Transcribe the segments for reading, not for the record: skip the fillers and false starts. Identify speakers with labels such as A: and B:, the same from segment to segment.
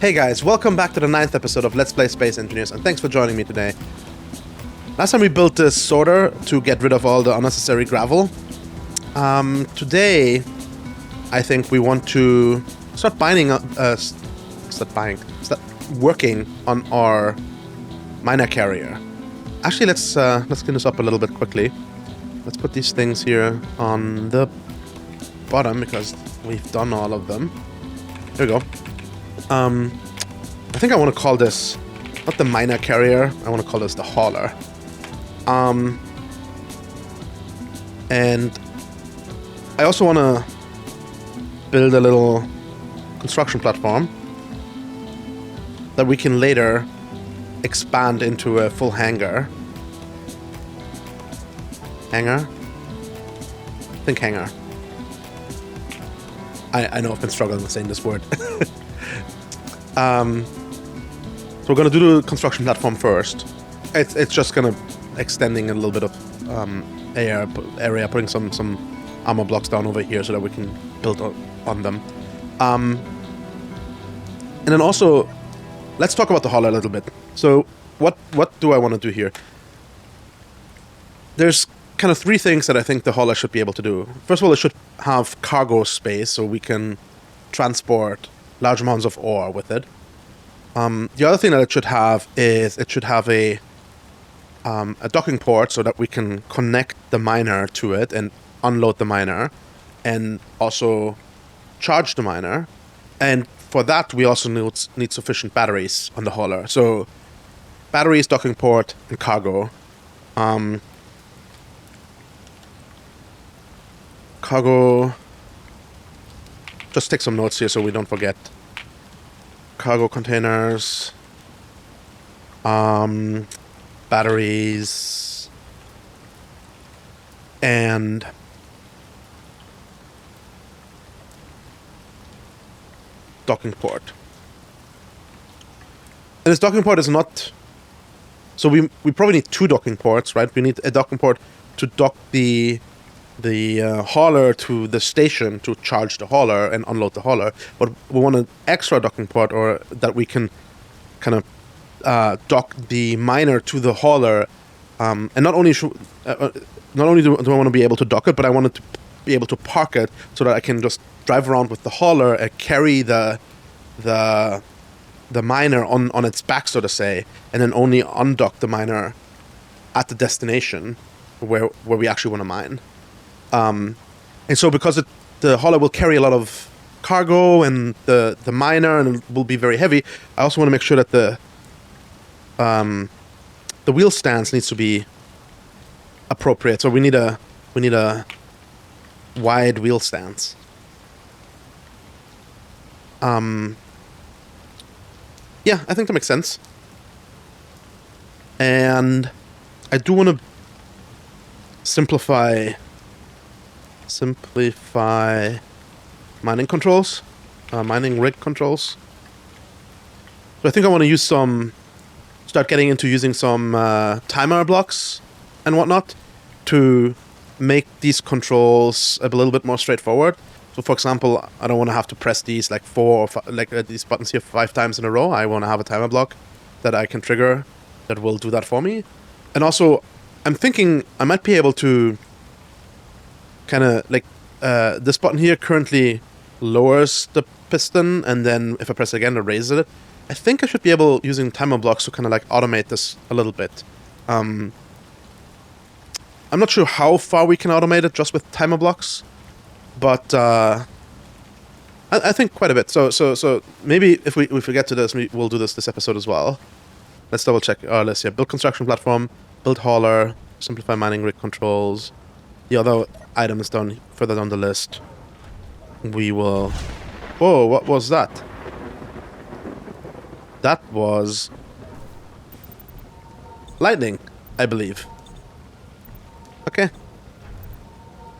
A: Hey guys, welcome back to the 9th episode of Let's Play Space Engineers, and thanks for joining me today. Last time we built this sorter to get rid of all the unnecessary gravel. Today, I think we want to start start working on our miner carrier. Actually, let's clean this up a little bit quickly. Let's put these things here on the bottom because we've done all of them. There we go. I think I want to call this not the miner carrier. I want to call this the hauler. And I also want to build a little construction platform that we can later expand into a full hangar. Hangar? Think hangar. I know I've been struggling with saying this word. So we're gonna do the construction platform first. It's just gonna extending a little bit of area, putting some armor blocks down over here so that we can build on them. And then also, let's talk about the hauler a little bit. So what do I want to do here? There's kind of three things that I think the hauler should be able to do. First of all, it should have cargo space so we can transport large amounts of ore with it. The other thing that it should have is it should have a docking port so that we can connect the miner to it and unload the miner and also charge the miner. And for that, we also need sufficient batteries on the hauler. So batteries, docking port, and cargo. Cargo. Just take some notes here so we don't forget. Cargo containers, batteries, and docking port. And this docking port is not... So we probably need two docking ports, right? We need a docking port to dock the hauler to the station to charge the hauler and unload the hauler, but we want an extra docking port or that we can kind of dock the miner to the hauler, and not only do I want to be able to dock it, but I want it to be able to park it so that I can just drive around with the hauler and carry the miner on its back, so to say, and then only undock the miner at the destination where we actually want to mine. And so because the hauler will carry a lot of cargo and the miner and it will be very heavy, I also want to make sure that the wheel stance needs to be appropriate. So we need a wide wheel stance. Yeah, I think that makes sense. And I do want to simplify mining controls, mining rig controls. So I think I want to start getting into using some timer blocks and whatnot to make these controls a little bit more straightforward. So for example, I don't want to have to press these like these buttons here 5 times in a row. I want to have a timer block that I can trigger that will do that for me. And also, I'm thinking I might be able to kind of like this button here currently lowers the piston, and then if I press it again, it raises it. I think I should be able, using timer blocks, to kind of like automate this a little bit. I'm not sure how far we can automate it just with timer blocks, but I think quite a bit. So maybe if we get to this, we'll do this episode as well. Let's double check our list here. Build construction platform, build hauler, simplify mining rig controls. The other item is further down the list. We will... Whoa, what was that? That was... lightning, I believe. Okay.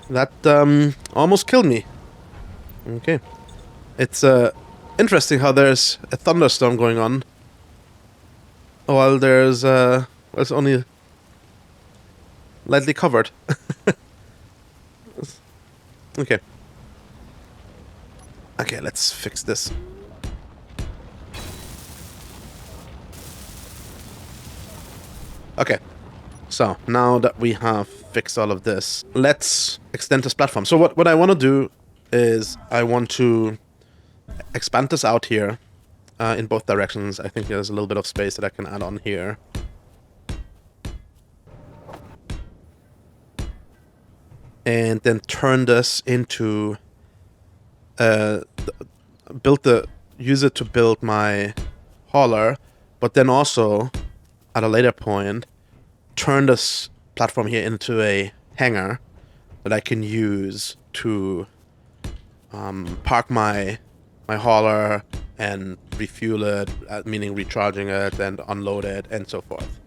A: That almost killed me. Okay. It's interesting how there's a thunderstorm going on while there's it's only lightly covered. Okay. Okay, let's fix this. Okay. So now that we have fixed all of this, let's extend this platform. So what I want to do is I want to expand this out here in both directions. I think there's a little bit of space that I can add on here. And then turn this into use it to build my hauler, but then also at a later point turn this platform here into a hangar that I can use to park my hauler and refuel it, meaning recharging it and unload it and so forth.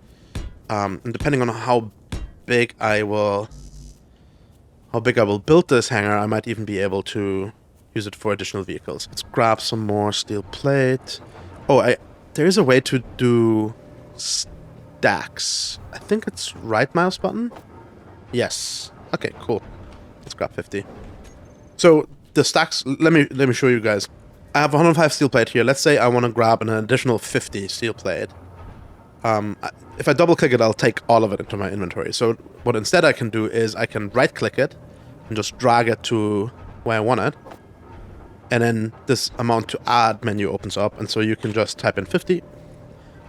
A: And depending on how big I will build this hangar, I might even be able to use it for additional vehicles. Let's grab some more steel plate. Oh, there is a way to do stacks. I think it's right mouse button. Yes. Okay, cool. Let's grab 50. So the stacks, let me show you guys. I have 105 steel plate here. Let's say I want to grab an additional 50 steel plate. If I double click it, I'll take all of it into my inventory. So what instead I can do is I can right click it and just drag it to where I want it. And then this amount to add menu opens up. And so you can just type in 50,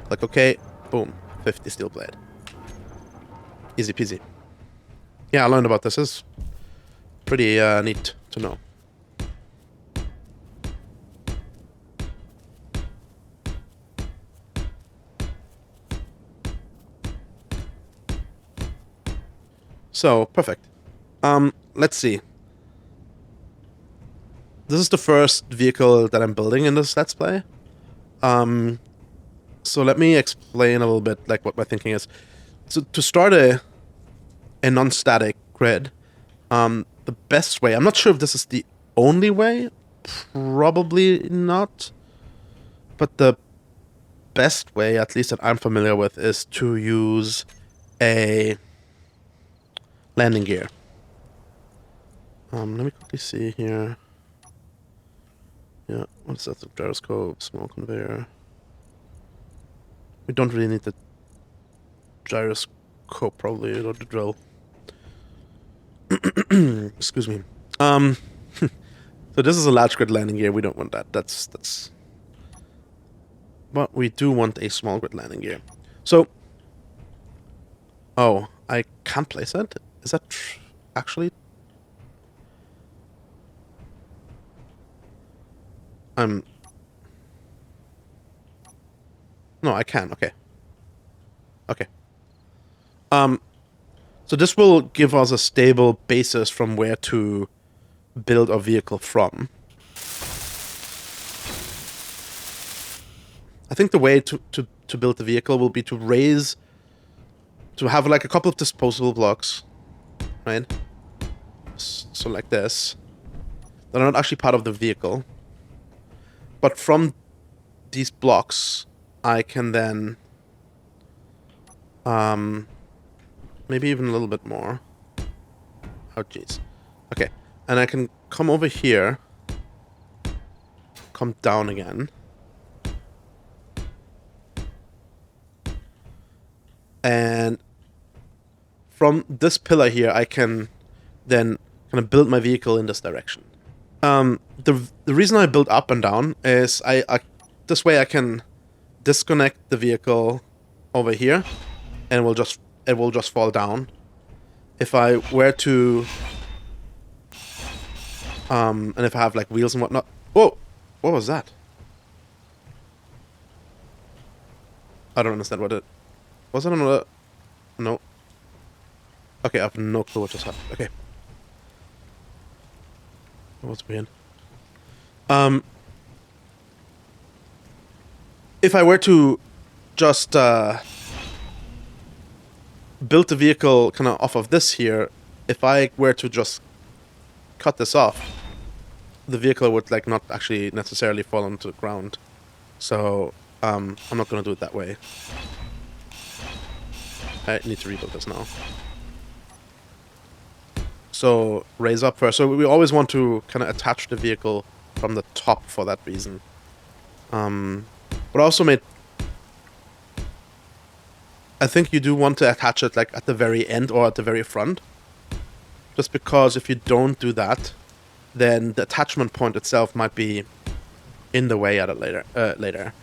A: click OK, boom, 50 steel plate. Easy peasy. Yeah, I learned about this. It's pretty neat to know. So, perfect. Let's see. This is the first vehicle that I'm building in this Let's Play. So let me explain a little bit like what my thinking is. So to start a non-static grid, the best way, I'm not sure if this is the only way, probably not, but the best way, at least that I'm familiar with, is to use a landing gear. Let me quickly see here. Yeah, what's that? The gyroscope, small conveyor. We don't really need the gyroscope, probably, or the drill. Excuse me. So this is a large grid landing gear. We don't want that. That's. But we do want a small grid landing gear. So. Oh, I can't place it. Is that actually? No, I can. Okay. Okay. So this will give us a stable basis from where to build a vehicle from. I think the way to build the vehicle will be to have like a couple of disposable blocks, right? So like this. They're not actually part of the vehicle. But from these blocks, I can then maybe even a little bit more. Oh, jeez. Okay. And I can come over here. Come down again. And from this pillar here, I can then kind of build my vehicle in this direction. The reason I build up and down is I this way I can disconnect the vehicle over here, and it will just fall down. If I were to and if I have like wheels and whatnot. Whoa, what was that? I don't understand what it was. It another? No. Okay, I have no clue what just happened. Okay. That was weird. If I were to just build the vehicle kind of off of this here, if I were to just cut this off, the vehicle would like not actually necessarily fall onto the ground. So I'm not gonna do it that way. I need to rebuild this now. So raise up first. So we always want to kind of attach the vehicle from the top for that reason. But also made I think you do want to attach it like at the very end or at the very front. Just because if you don't do that, then the attachment point itself might be in the way at it later.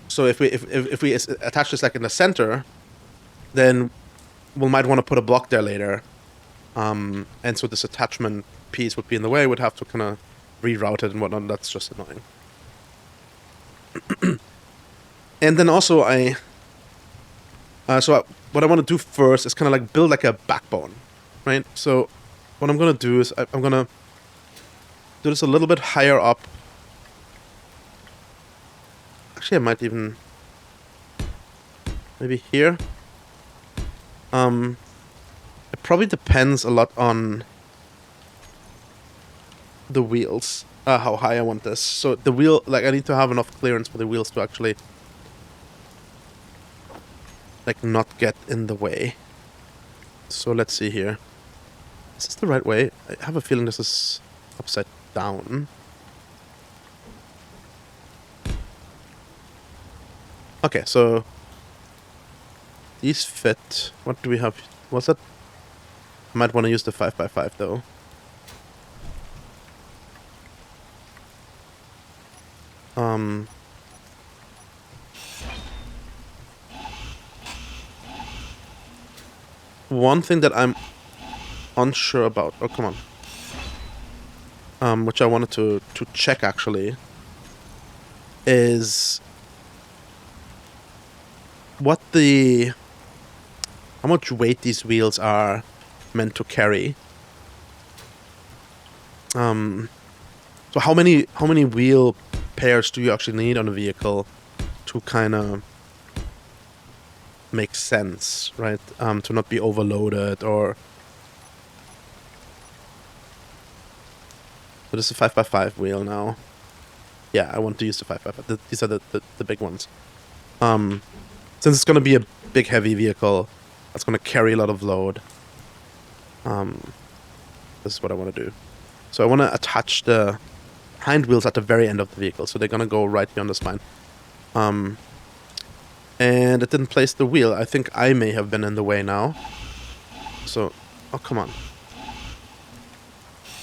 A: So if we attach this like in the center, then we might want to put a block there later. And so this attachment piece would be in the way. We'd have to kind of reroute it and whatnot. That's just annoying. And then also what I want to do first is kind of like build like a backbone, right? So what I'm going to do is I'm going to do this a little bit higher up. Actually, I might even maybe here. It probably depends a lot on the wheels, how high I want this. So the wheel, like I need to have enough clearance for the wheels to actually like not get in the way. So let's see here. Is this the right way? I have a feeling this is upside down. Okay, so these fit. What do we have? What's that? I might want to use the 5x5 though. One thing that I'm unsure about. Oh, come on. Which I wanted to check actually is how much weight these wheels are meant to carry. So how many wheel pairs do you actually need on a vehicle to kind of make sense, right? To not be overloaded or. So this is a 5x5 wheel now. Yeah, I want to use the 5x5. These are the big ones. Since it's going to be a big heavy vehicle that's going to carry a lot of load, this is what I want to do. So I want to attach the hind wheels at the very end of the vehicle, so they're going to go right here on the spine. And it didn't place the wheel. I think I may have been in the way now. So, oh come on.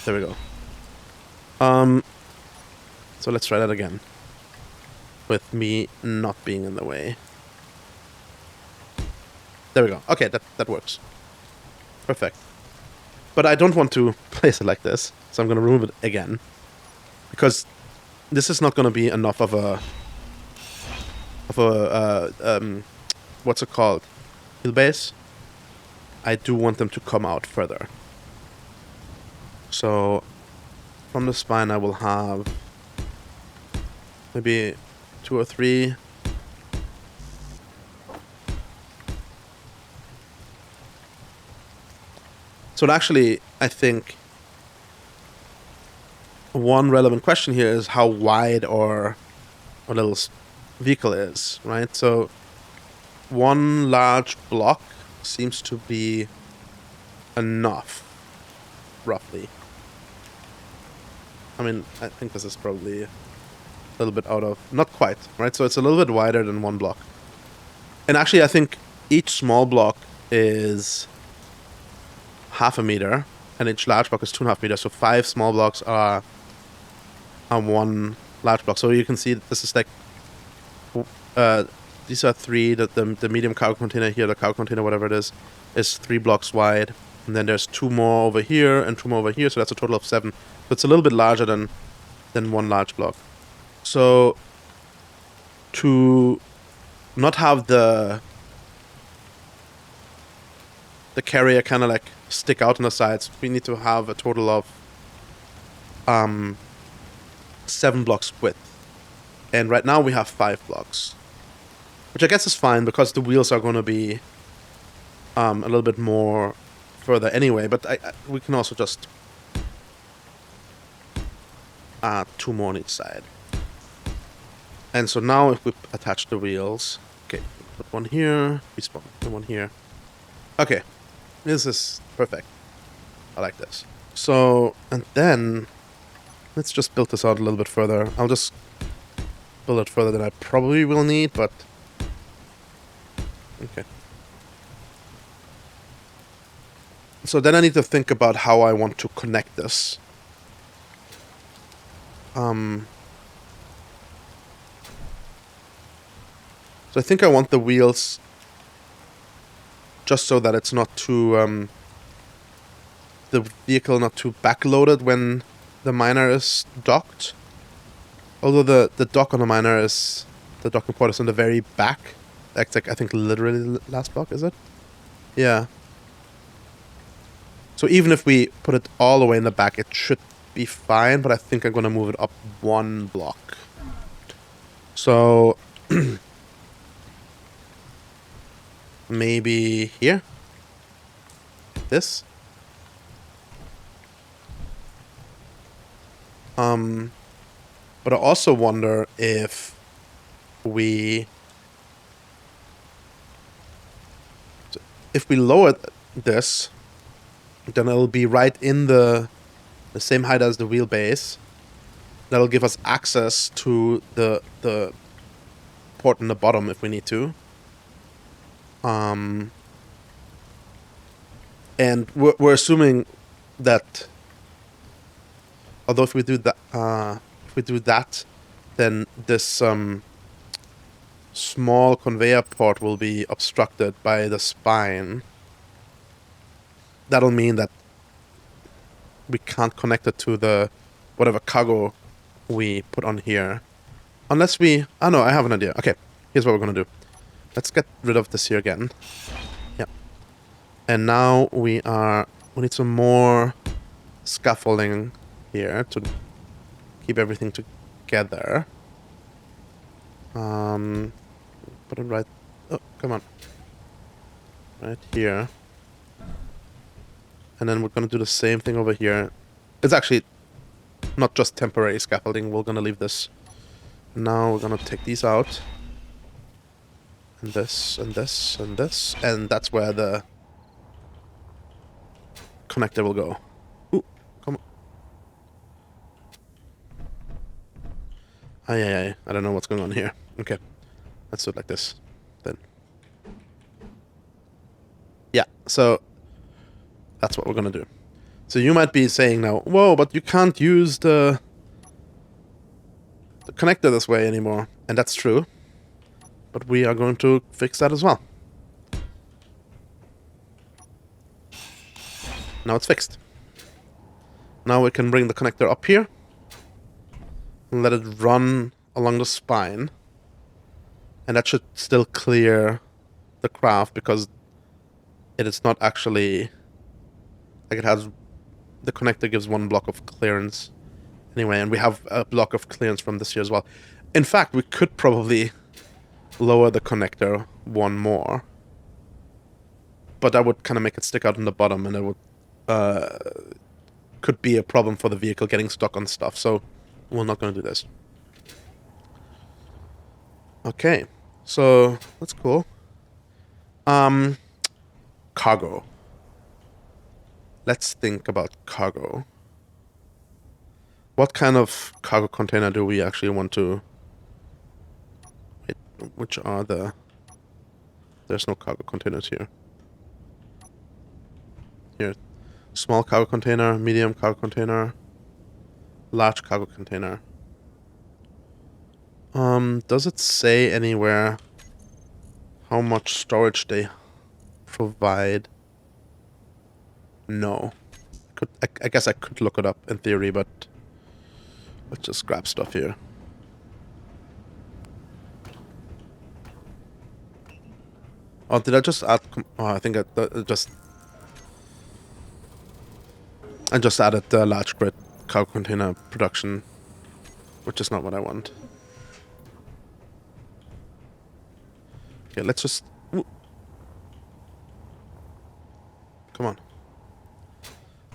A: There we go. So let's try that again. With me not being in the way. There we go. Okay, that works. Perfect. But I don't want to place it like this, so I'm going to remove it again. Because this is not going to be enough of a what's it called? Wheelbase. I do want them to come out further. So from the spine I will have maybe 2 or 3. So actually, I think one relevant question here is how wide our little vehicle is, right? So one large block seems to be enough, roughly. I mean, I think this is probably a little bit out of... Not quite, right? So it's a little bit wider than one block. And actually, I think each small block is 0.5 meter, and each large block is 2.5 meters. So 5 small blocks are on one large block. So you can see that this is like... these are 3, the medium cargo container here, the cargo container, whatever it is 3 blocks wide. And then there's 2 more over here and 2 more over here, so that's a total of 7. So it's a little bit larger than one large block. So to not have the carrier kind of like stick out on the sides, we need to have a total of 7 blocks width. And right now we have 5 blocks. Which I guess is fine because the wheels are going to be a little bit more further anyway, but we can also just add 2 more on each side. And so now if we attach the wheels, okay, put one here, respawn, put one here. Okay, this is perfect. I like this. So, and then let's just build this out a little bit further. I'll just build it further than I probably will need, but Okay. So then I need to think about how I want to connect this. So I think I want the wheels just so that it's not too, the vehicle not too backloaded when the miner is docked. Although the dock on the miner is, the docking port is in the very back. That's like, I think literally the last block, is it? Yeah. So even if we put it all the way in the back, it should be fine, but I think I'm going to move it up one block. So maybe here? This? But I also wonder if we lower this, then it'll be right in the same height as the wheelbase. That'll give us access to the port in the bottom if we need to. And we're assuming that, although if we do that, then this small conveyor port will be obstructed by the spine. That'll mean that we can't connect it to the whatever cargo we put on here. Unless we... Oh no, I have an idea. Okay, here's what we're gonna do. Let's get rid of this here again. Yeah. And now we need some more scaffolding here to keep everything together. Put it right... Oh, come on. Right here. And then we're gonna do the same thing over here. It's actually not just temporary scaffolding. We're gonna leave this. Now we're gonna take these out. And this, and this, and this. And that's where the connector will go. Ooh, come on. I don't know what's going on here. Okay. Let's do it like this. Then. Yeah, so that's what we're gonna do. So you might be saying now, whoa, but you can't use the connector this way anymore. And that's true. But we are going to fix that as well. Now it's fixed. Now we can bring the connector up here. And let it run along the spine. And that should still clear the craft because it is not actually... Like it has... The connector gives one block of clearance. Anyway, and we have a block of clearance from this here as well. In fact, we could probably lower the connector one more. But that would kind of make it stick out in the bottom, and it would... could be a problem for the vehicle getting stuck on stuff, so we're not going to do this. Okay, so that's cool. Cargo. Let's think about cargo. What kind of cargo container do we actually want to... Wait, which are the... There's no cargo containers here. Here. Small cargo container, medium cargo container, large cargo container. Does it say anywhere how much storage they provide? No. I guess I could look it up in theory, but let's just grab stuff here. Oh, did I just add... Oh, I think I just added the large grid cargo container production, which is not what I want. Okay, let's just... Ooh. Come on.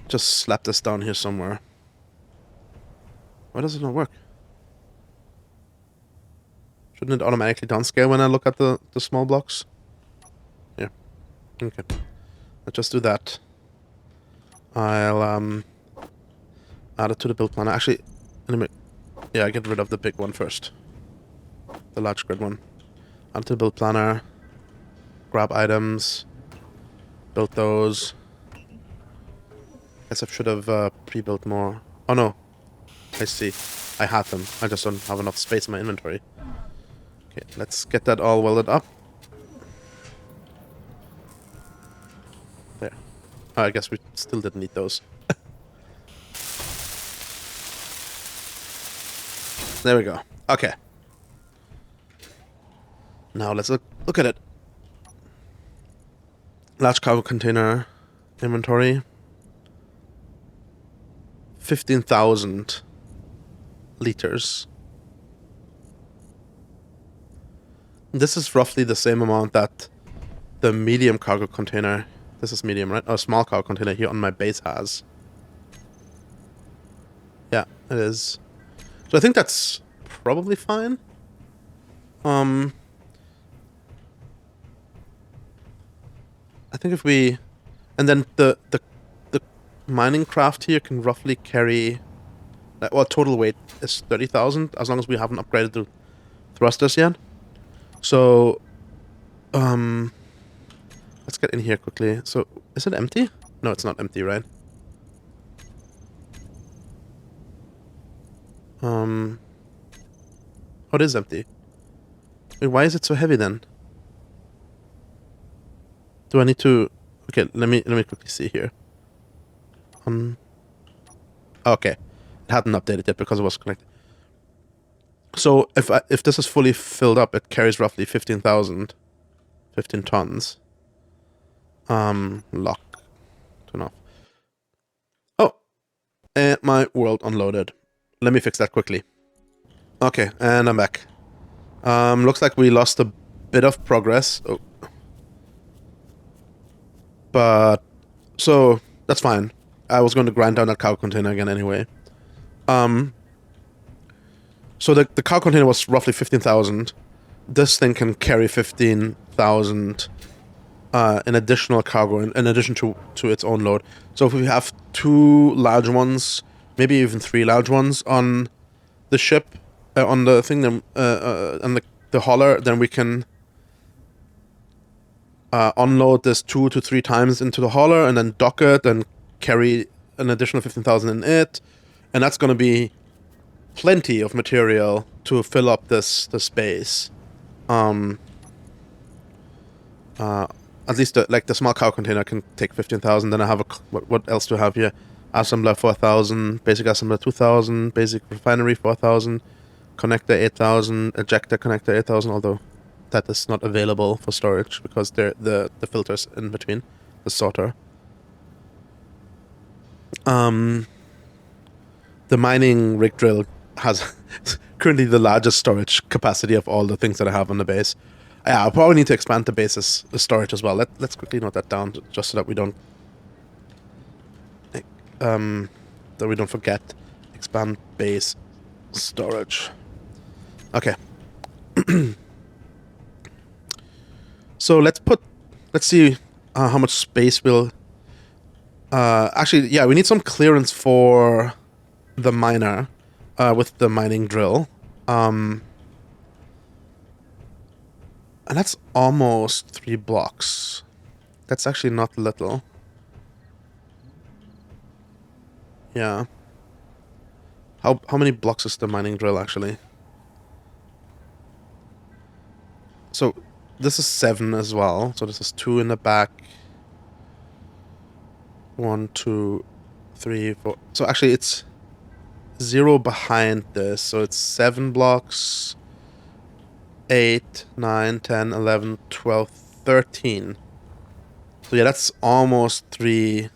A: Just slap this down here somewhere. Why does it not work? Shouldn't it automatically downscale when I look at the small blocks? Yeah. Okay. Let's just do that. I'll add it to the build planner. Actually, yeah, I get rid of the big one first. The large grid one. Add it to the build planner. grab items, build those. Guess I should have pre-built more. Oh no, I see. I had them. I just don't have enough space in my inventory. Okay, let's get that all welded up. There. Oh, I guess we still didn't need those. There we go. Okay. Now let's look at it. Large cargo container inventory. 15,000 liters. This is roughly the same amount that the medium cargo container, this is medium, right? Or small cargo container here on my base has. Yeah, it is. So I think that's probably fine. I think if we, and then the mining craft here can roughly carry, well, total weight is 30,000 as long as we haven't upgraded the thrusters yet. So, let's get in here quickly. So, is it empty? No, it's not empty, right? Oh, it is empty. Wait, why is it so heavy then? Do I need to? Okay, let me quickly see here. Okay, it hadn't updated yet because it was connected. So if this is fully filled up, it carries roughly 15,000, 15 tons. Lock, turn off. Oh, and my world unloaded. Let me fix that quickly. Okay, and I'm back. Looks like we lost a bit of progress. Oh. But, so, that's fine. I was going to grind down that cargo container again anyway. So the cargo container was roughly 15,000. This thing can carry 15,000 in additional cargo, in addition to its own load. So if we have 2 large ones, maybe even 3 large ones on the ship, on the thing, on the hauler, then we can unload this 2 to 3 times into the hauler and then dock it and carry an additional 15,000 in it. And that's going to be plenty of material to fill up the space. At least the small cargo container can take 15,000. Then I have what else do I have here? Assembler 4,000, basic assembler 2,000, basic refinery 4,000, connector 8,000, ejector connector 8,000. Although that is not available for storage because they're the filters in between, the sorter. The mining rig drill has currently the largest storage capacity of all the things that I have on the base. Yeah, I'll probably need to expand the base's storage as well. Let's quickly note that down just so that we don't forget. Expand base storage. Okay. So let's see how much space we'll. Actually, yeah, we need some clearance for the miner with the mining drill. And that's almost 3 blocks. That's actually not little. Yeah. How many blocks is the mining drill actually? So this is 7 as well. So this is 2 in the back. 1, 2, 3, 4. So actually it's 0 behind this. So it's 7 blocks. 8, 9, 10, 11, 12, 13. So yeah, that's almost 3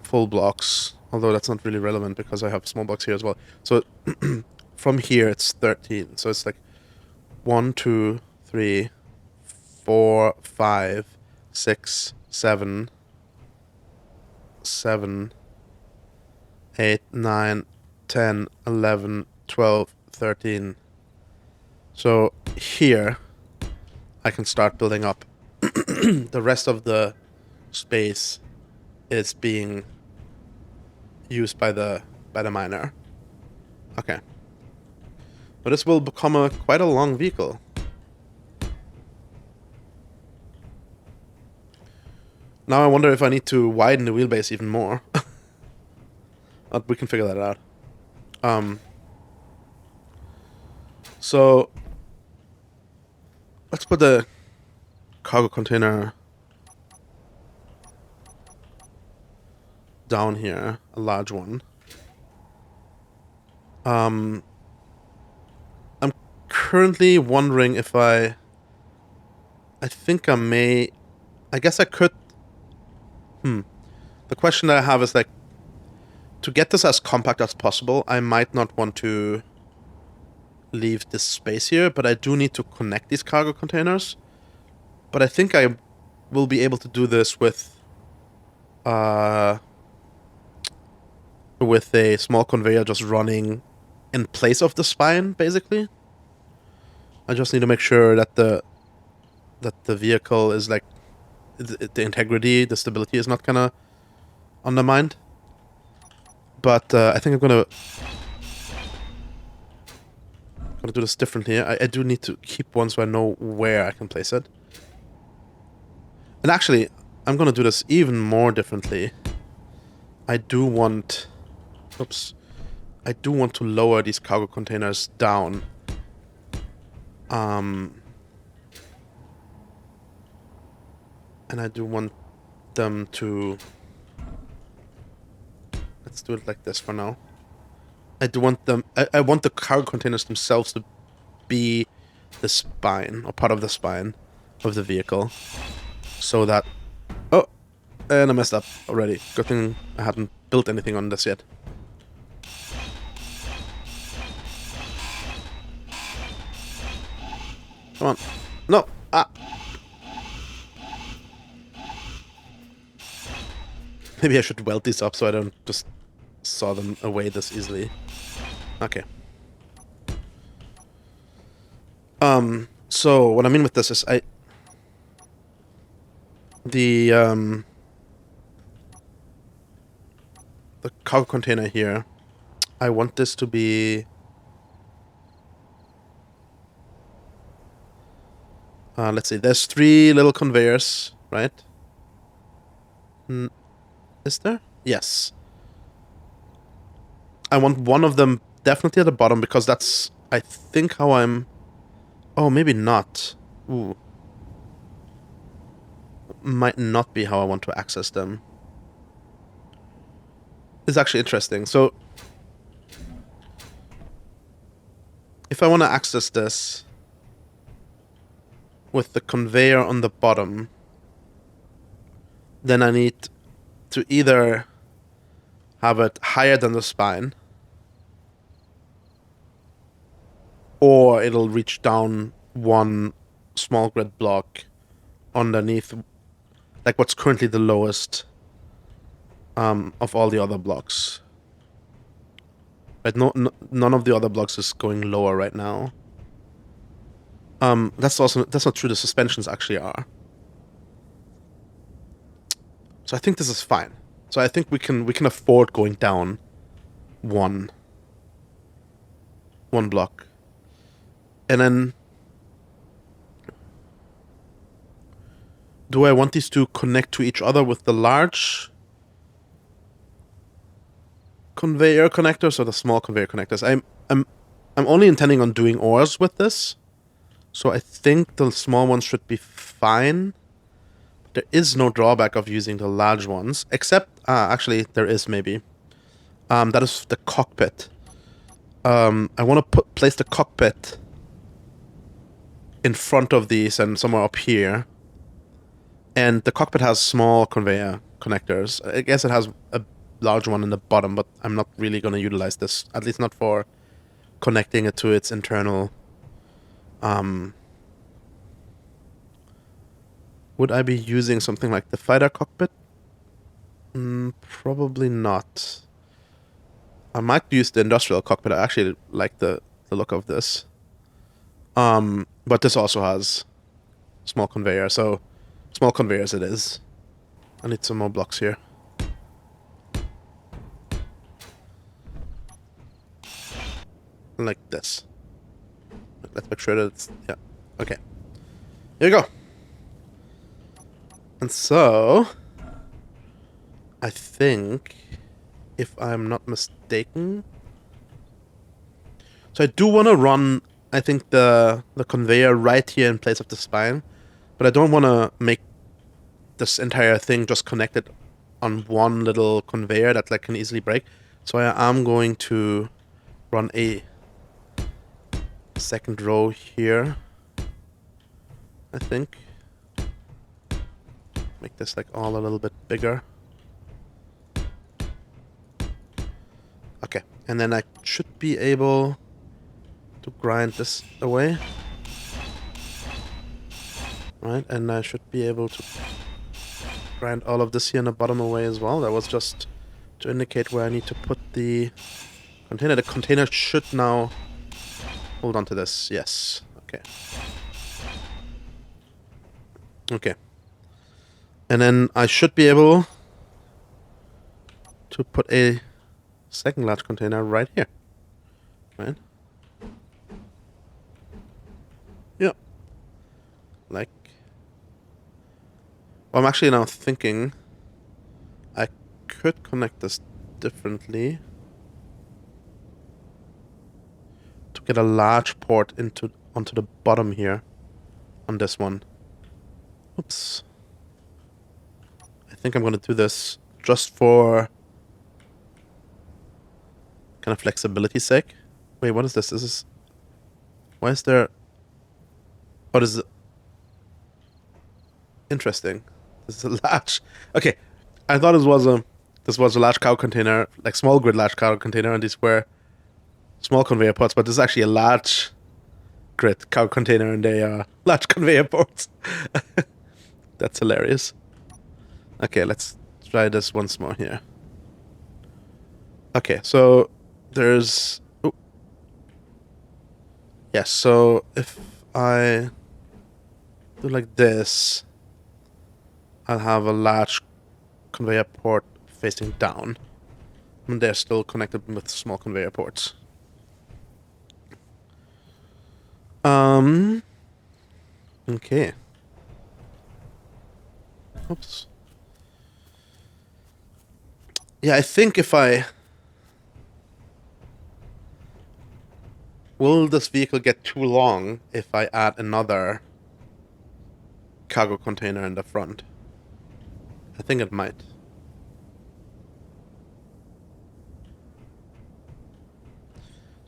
A: full blocks. Although that's not really relevant because I have small blocks here as well. So from here it's 13. So it's like 1, 2, 3, 4, 5, 6, 7, 8, 9, 10, 11, 12, 13. So here I can start building up. The rest of the space is being used by the miner. Okay. But this will become quite a long vehicle. Now I wonder if I need to widen the wheelbase even more. But we can figure that out. So let's put the cargo container down here, a large one. I'm currently wondering if I think I may... I guess I could... The question that I have is, like, to get this as compact as possible, I might not want to leave this space here, but I do need to connect these cargo containers. But I think I will be able to do this with a small conveyor just running in place of the spine, basically. I just need to make sure that the vehicle is, like, the integrity, the stability is not kind of undermined. But I think I'm gonna do this differently. I do need to keep one so I know where I can place it. And actually, I'm gonna do this even more differently. I do want... Oops. I do want to lower these cargo containers down. And I do want them to... Let's do it like this for now. I do want them... I want the cargo containers themselves to be the spine, or part of the spine of the vehicle. So that... Oh! And I messed up already. Good thing I hadn't built anything on this yet. Come on. No! Ah! Maybe I should weld these up so I don't just saw them away this easily. Okay. So what I mean with this is the cargo container here, I want this to be let's see, there's 3 little conveyors, right? Is there? Yes. I want one of them definitely at the bottom because that's, I think, how I'm... Oh, maybe not. Ooh. Might not be how I want to access them. It's actually interesting. So, if I want to access this with the conveyor on the bottom, then I need to either have it higher than the spine, or it'll reach down one small grid block underneath, like what's currently the lowest of all the other blocks. Right? None of the other blocks is going lower right now. That's not true. The suspensions actually are. So I think this is fine. So I think we can afford going down one block. And then, do I want these to connect to each other with the large conveyor connectors or the small conveyor connectors? I'm only intending on doing ores with this, so I think the small ones should be fine. There is no drawback of using the large ones, except actually there is maybe. That is the cockpit. I want to place the cockpit in front of these and somewhere up here. And the cockpit has small conveyor connectors. I guess it has a large one in the bottom, but I'm not really going to utilize this, at least not for connecting it to its internal. Would I be using something like the fighter cockpit? Probably not. I might use the industrial cockpit. I actually like the look of this. But this also has small conveyor, so small conveyors it is. I need some more blocks here. Like this. Let's make sure that it's... Yeah. Okay. Here we go. And so... I think, if I'm not mistaken, so I do want to run, I think, the conveyor right here in place of the spine, but I don't want to make this entire thing just connected on one little conveyor that like can easily break. So I am going to run a second row here, I think. Make this like all a little bit bigger. Okay, and then I should be able to grind this away. Right, and I should be able to grind all of this here in the bottom away as well. That was just to indicate where I need to put the container. The container should now hold on to this. Yes. Okay. Okay. And then I should be able to put a second large container right here. Right? Yeah. Like... Well, I'm actually now thinking I could connect this differently to get a large port onto the bottom here on this one. Oops. I think I'm going to do this just for kind of flexibility's sake. Wait, what is this? This is... Why is there... What is it? Interesting. This is a large... Okay, I thought this was a large cargo container, like small grid large cargo container, and these were small conveyor ports, but this is actually a large grid cargo container, and they are large conveyor ports. That's hilarious. Okay, let's try this once more here. Okay, so there's... Oh. Yes, so if I do like this, I'll have a large conveyor port facing down. And they're still connected with small conveyor ports. Okay. Oops. Yeah, I think if I... Will this vehicle get too long if I add another cargo container in the front? I think it might.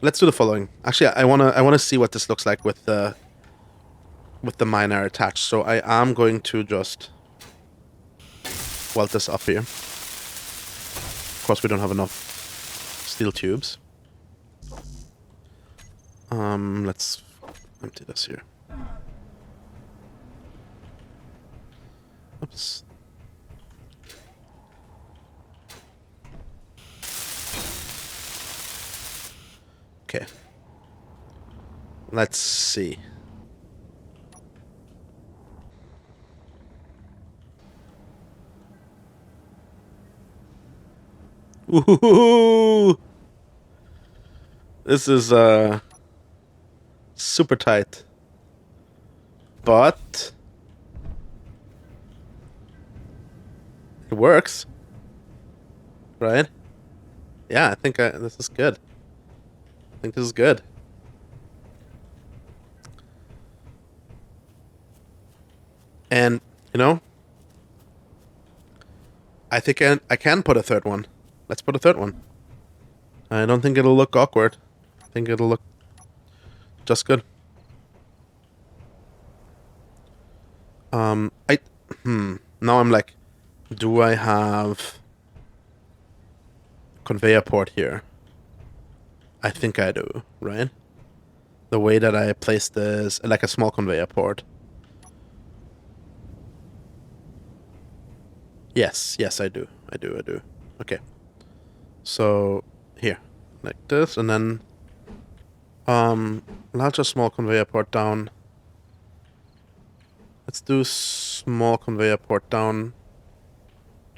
A: Let's do the following. Actually, I wanna see what this looks like with the miner attached. So I am going to just weld this up here. Of course, we don't have enough steel tubes. Let's empty this here. Oops. Okay. Let's see. Ooh! This is super tight. But it works. Right? Yeah, I think this is good. I think this is good. And, you know, I think I can put a third one. Let's put a third one. I don't think it'll look awkward. I think it'll look just good. Now I'm like, do I have conveyor port here? I think I do, right? The way that I placed this, like a small conveyor port. Yes, I do. I do. Okay. So, here. Like this, and then larger small conveyor port down. Let's do small conveyor port down,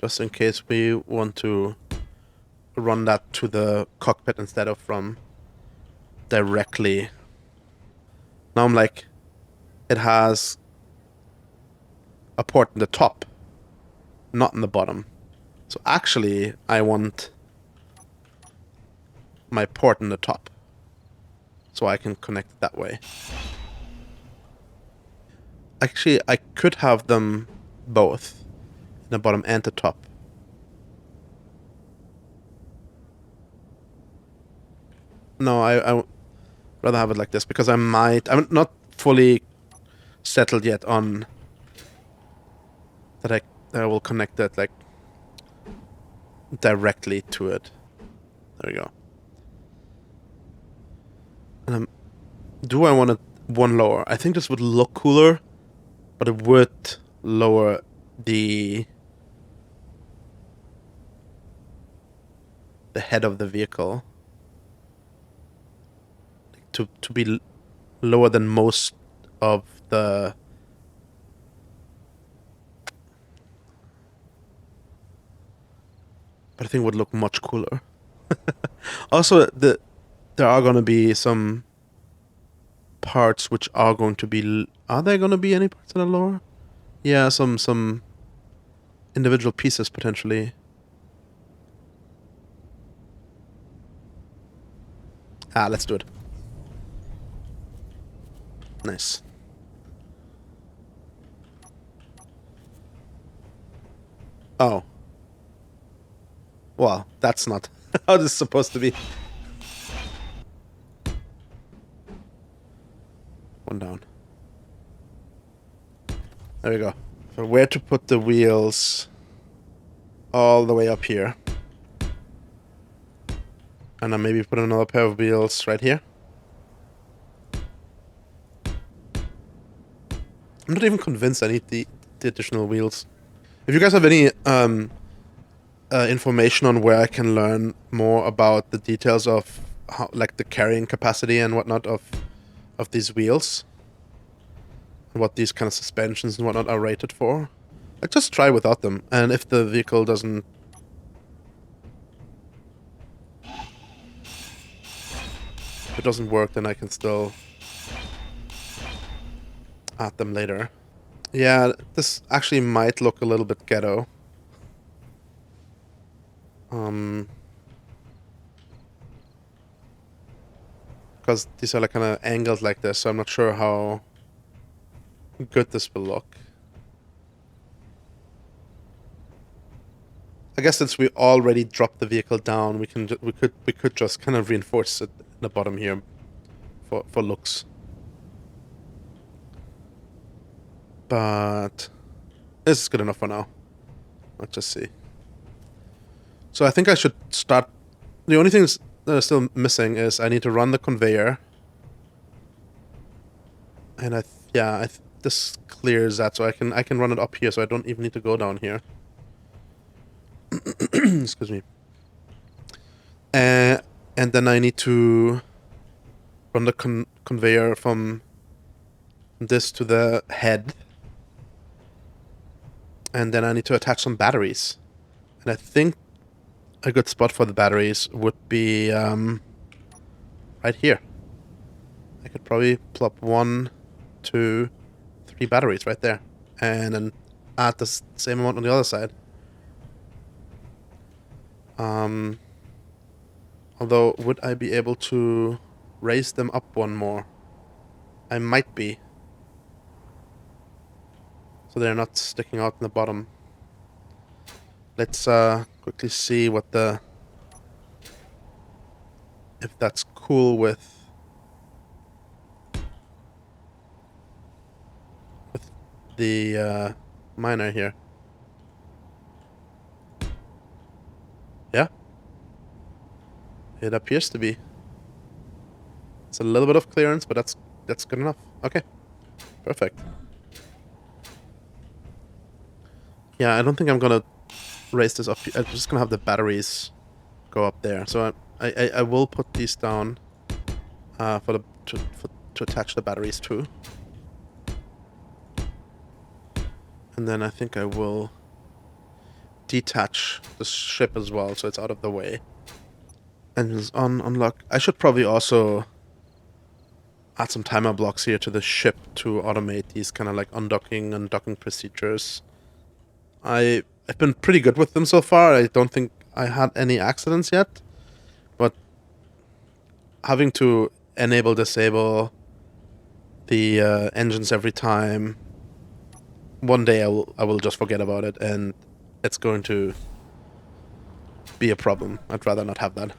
A: just in case we want to run that to the cockpit instead of from directly. Now I'm like, it has a port in the top, not in the bottom. So actually, I want my port in the top, so I can connect it that way. Actually, I could have them both, the bottom and the top. No, I rather have it like this, because I'm not fully settled yet on that I will connect that like directly to it. There we go. And do I want it one lower? I think this would look cooler, but it would lower the head of the vehicle to be lower than most of the. But I think it would look much cooler. Also, there are going to be some parts which are going to be. Are there going to be any parts that are lower? Yeah, some individual pieces potentially. Let's do it. Nice. Oh. Well, that's not how this is supposed to be. One down. There we go. So where to put the wheels? All the way up here. And then maybe put another pair of wheels right here. I'm not even convinced I need the additional wheels. If you guys have any information on where I can learn more about the details of how, like the carrying capacity and whatnot of these wheels, and what these kind of suspensions and whatnot are rated for, I just try without them. And if the vehicle doesn't, if it doesn't work, then I can still add them later. Yeah, this actually might look a little bit ghetto. Because these are like kind of angled like this, so I'm not sure how good this will look. I guess since we already dropped the vehicle down, we could just kind of reinforce it in the bottom here for looks. But this is good enough for now. Let's just see. So I think I should start. The only things that are still missing is I need to run the conveyor, and this clears that, so I can run it up here, so I don't even need to go down here. Excuse me. And then I need to run the conveyor from this to the head, and then I need to attach some batteries. And I think a good spot for the batteries would be right here. I could probably plop 1, 2, 3 batteries right there, and then add the same amount on the other side. Although, would I be able to raise them up one more? I might be. So they're not sticking out in the bottom. Let's quickly see if that's cool with the miner here. Yeah, it appears to be. It's a little bit of clearance, but that's good enough. Okay, perfect. Yeah, I don't think I'm gonna raise this up. I'm just gonna have the batteries go up there. So I will put these down to attach the batteries to. And then I think I will detach the ship as well, so it's out of the way. And it's unlock. I should probably also add some timer blocks here to the ship to automate these kind of like undocking and docking procedures. I I've been pretty good with them so far. I don't think I had any accidents yet, but having to enable, disable the engines every time, one day I will just forget about it, and it's going to be a problem. I'd rather not have that.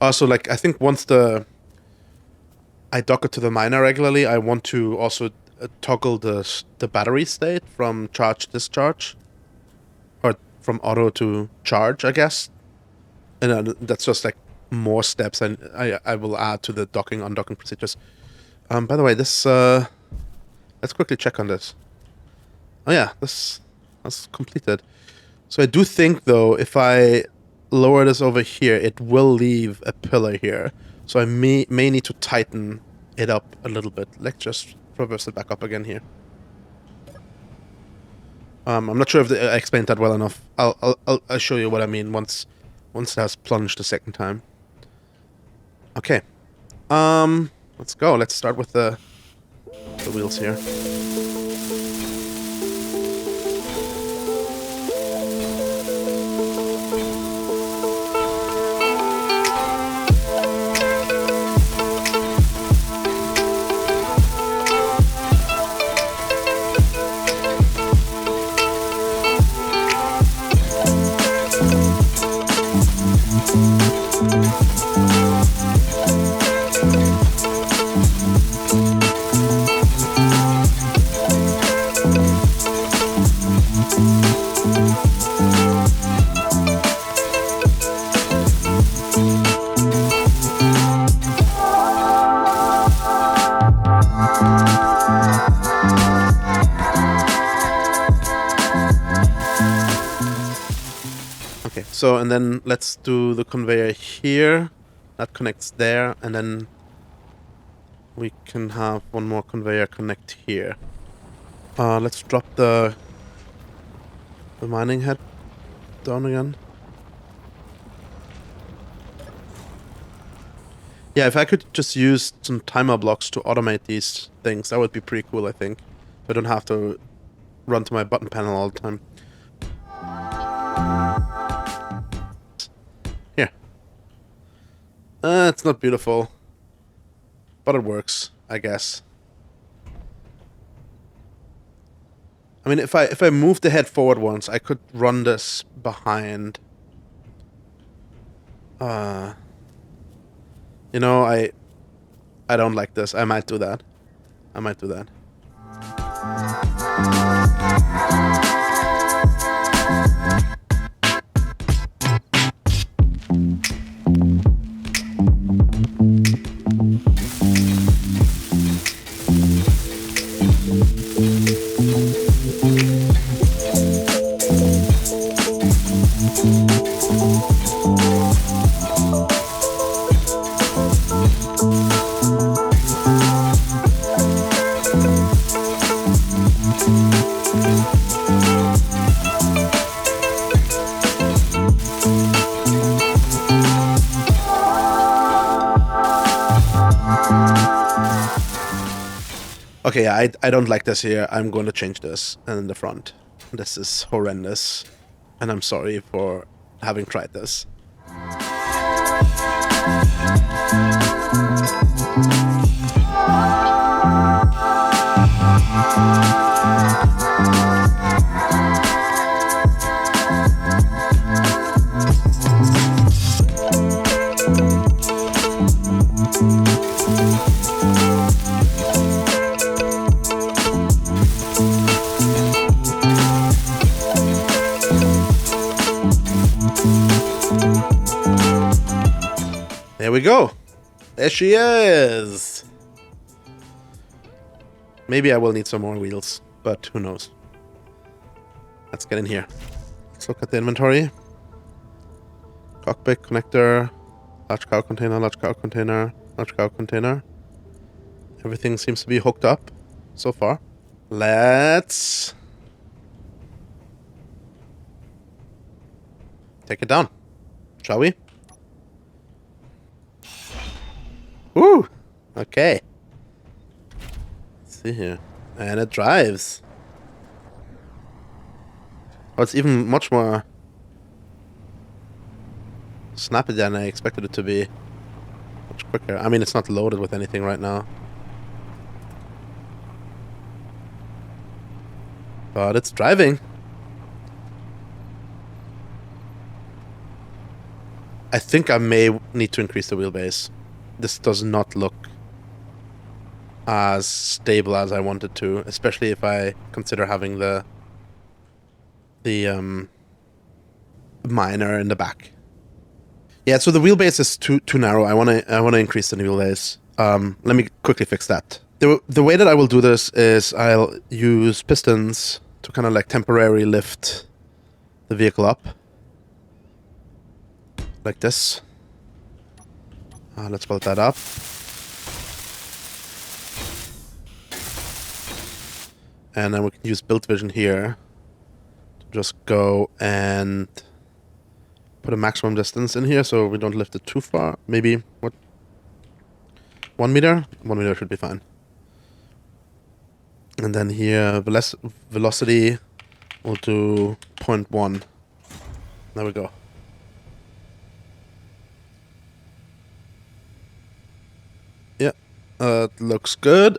A: Also, like, I think once I dock it to the miner regularly, I want to also toggle the battery state from charge discharge, or from auto to charge, I guess. And that's just like more steps I will add to the docking undocking procedures. By the way, this let's quickly check on this. Oh yeah, that's completed. So I do think though, if I lower this over here, it will leave a pillar here. So I may need to tighten it up a little bit. Let's just reverse it back up again here. I'm not sure if I explained that well enough. I'll show you what I mean once it has plunged the second time. Okay. Let's go. Let's start with the wheels here. So, and then let's do the conveyor here. That connects there, and then we can have one more conveyor connect here. Let's drop the mining head down again. Yeah, if I could just use some timer blocks to automate these things, that would be pretty cool, I think. I don't have to run to my button panel all the time. Here. It's not beautiful, but it works, I guess. I mean, if I move the head forward once, I could run this behind. You know, I don't like this. I might do that. I might do that. Okay, I don't like this here. I'm going to change this in the front. This is horrendous. And I'm sorry for having tried this. There we go. There she is. Maybe I will need some more wheels, but who knows. Let's get in here. Let's look at the inventory. Cockpit, connector, large cargo container, large cargo container, large cargo container. Everything seems to be hooked up so far. Let's take it down, shall we? Woo! Okay. Let's see here. And it drives. Oh, it's even much more snappy than I expected it to be. Much quicker. I mean, it's not loaded with anything right now. But it's driving. I think I may need to increase the wheelbase. This does not look as stable as I wanted to, especially if I consider having the miner in the back. Yeah, so the wheelbase is too narrow. I wanna increase the wheelbase. Let me quickly fix that. The way that I will do this is I'll use pistons to kind of like temporarily lift the vehicle up. Like this. Let's build that up. And then we can use build vision here to just go and put a maximum distance in here so we don't lift it too far. Maybe, what? 1 meter? 1 meter should be fine. And then here, velocity, we'll do 0.1. There we go. Yeah, looks good.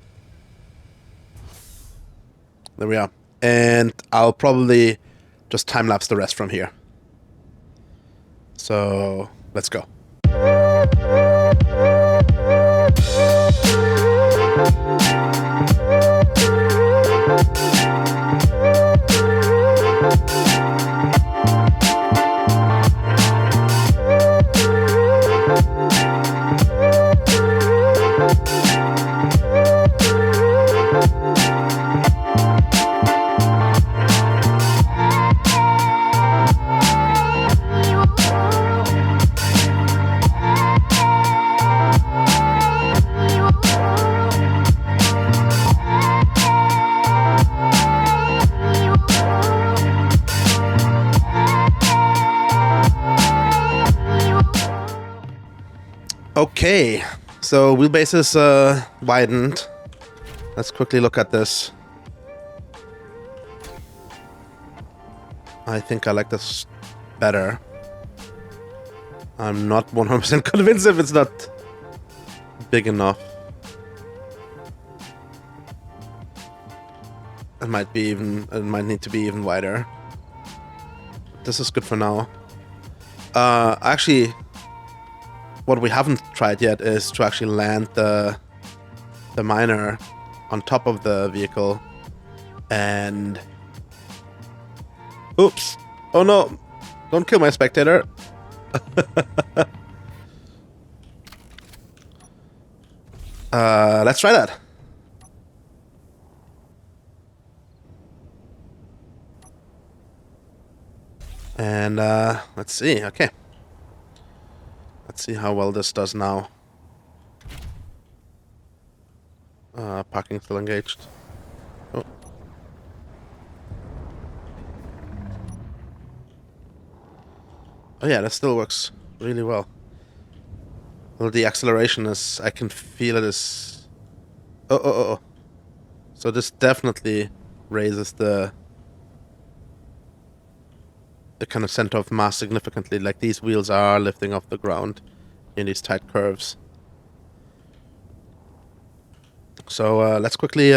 A: There we are. And I'll probably just time-lapse the rest from here. So, let's go. Okay, so wheelbase is widened. Let's quickly look at this. I think I like this better. I'm not 100% convinced if it's not big enough. It might need to be even wider. This is good for now. Actually, what we haven't tried yet is to actually land the miner on top of the vehicle and... Oops! Oh no! Don't kill my spectator! Let's try that. And let's see, okay. Let's see how well this does now. Parking still engaged. Oh. Oh yeah, that still works really well. Well, the acceleration is... I can feel it is... Oh. So this definitely raises the kind of center of mass significantly. Like, these wheels are lifting off the ground in these tight curves. So let's quickly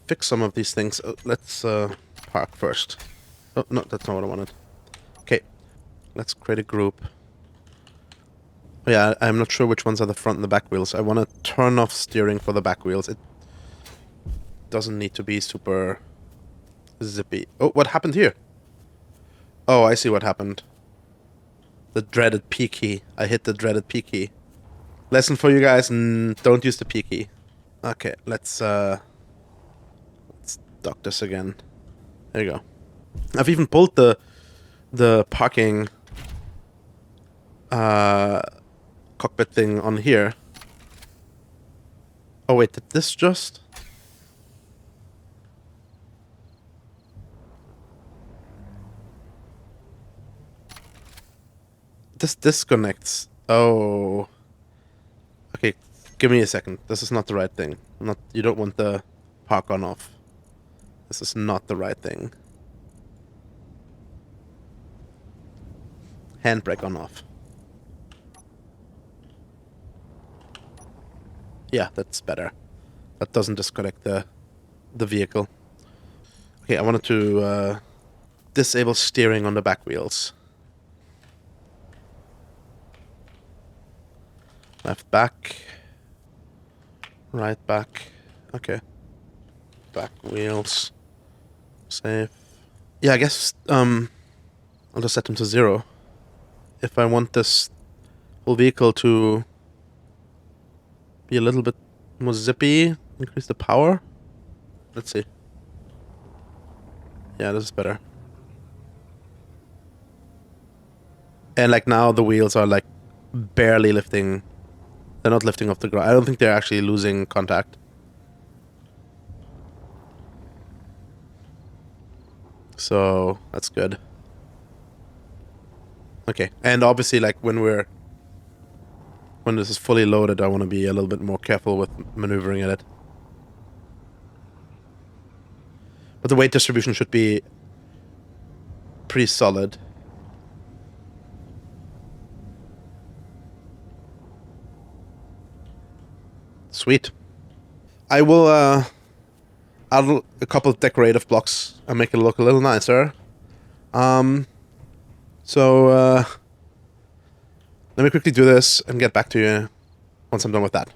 A: fix some of these things. Let's park first. Oh, no, that's not what I wanted. Okay, let's create a group. Oh, yeah, I'm not sure which ones are the front and the back wheels. I want to turn off steering for the back wheels. It doesn't need to be super zippy. Oh, what happened here? Oh, I see what happened. The dreaded P key. I hit the dreaded P key. Lesson for you guys, don't use the P key. Okay, let's dock this again. There you go. I've even pulled the parking cockpit thing on here. Oh wait, did this just... This disconnects. Oh. Okay, give me a second. This is not the right thing. You don't want the park on off. This is not the right thing. handbrake on off. Yeah, that's better. That doesn't disconnect the vehicle. Okay, I wanted to disable steering on the back wheels. Left back. Right back. Okay. Back wheels. Save. Yeah, I guess I'll just set them to 0. If I want this whole vehicle to be a little bit more zippy, increase the power. Let's see. Yeah, this is better. And like now the wheels are like barely lifting. They're not lifting off the ground. I don't think they're actually losing contact. So that's good. Okay, and obviously like when this is fully loaded, I want to be a little bit more careful with maneuvering at it. But the weight distribution should be pretty solid. Sweet. I will add a couple of decorative blocks and make it look a little nicer. So let me quickly do this and get back to you once I'm done with that.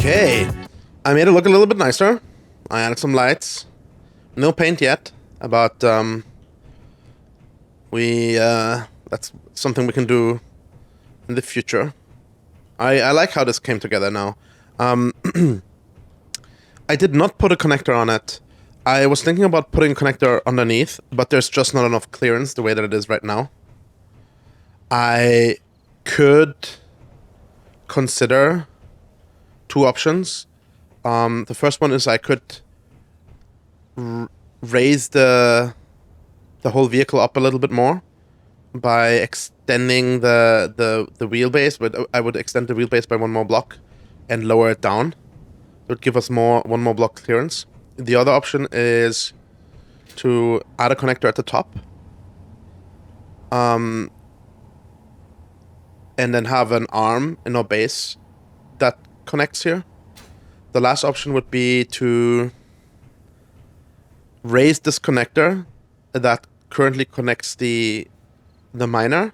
A: Okay, I made it look a little bit nicer. I added some lights. No paint yet, but that's something we can do in the future. I like how this came together now. I did not put a connector on it. I was thinking about putting a connector underneath, but there's just not enough clearance the way that it is right now. I could consider 2 options. The first one is I could raise the whole vehicle up a little bit more by extending the wheelbase, but I would extend the wheelbase by 1 more block and lower it down. It would give us 1 more block clearance. The other option is to add a connector at the top, and then have an arm in our base that connects here. The last option would be to raise this connector that currently connects the miner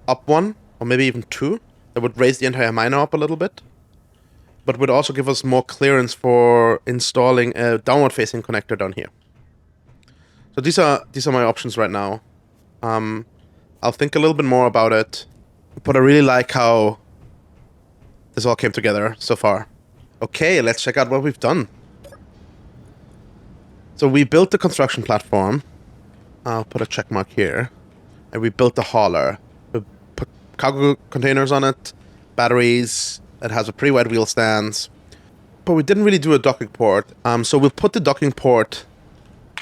A: up 1, or maybe even 2. That would raise the entire miner up a little bit, but would also give us more clearance for installing a downward-facing connector down here. So these are my options right now. I'll think a little bit more about it, but I really like how this all came together so far. Okay, let's check out what we've done. So we built the construction platform. I'll put a check mark here. And we built the hauler. We put cargo containers on it, batteries. It has a pretty wide wheel stance. But we didn't really do a docking port. So we'll put the docking port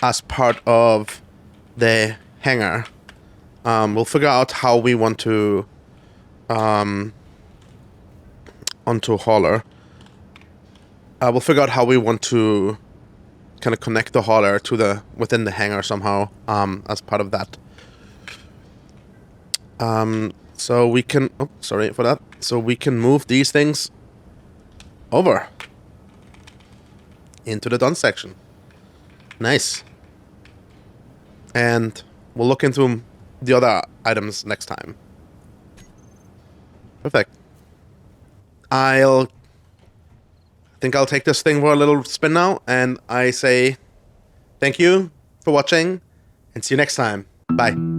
A: as part of the hangar. We'll figure out how we want to onto hauler. We'll figure out how we want to kind of connect the hauler to within the hangar somehow as part of that. So we can, oh, sorry for that. So we can move these things over into the done section. Nice. And we'll look into the other items next time. Perfect. I think I'll take this thing for a little spin now, and I say thank you for watching, and see you next time. Bye.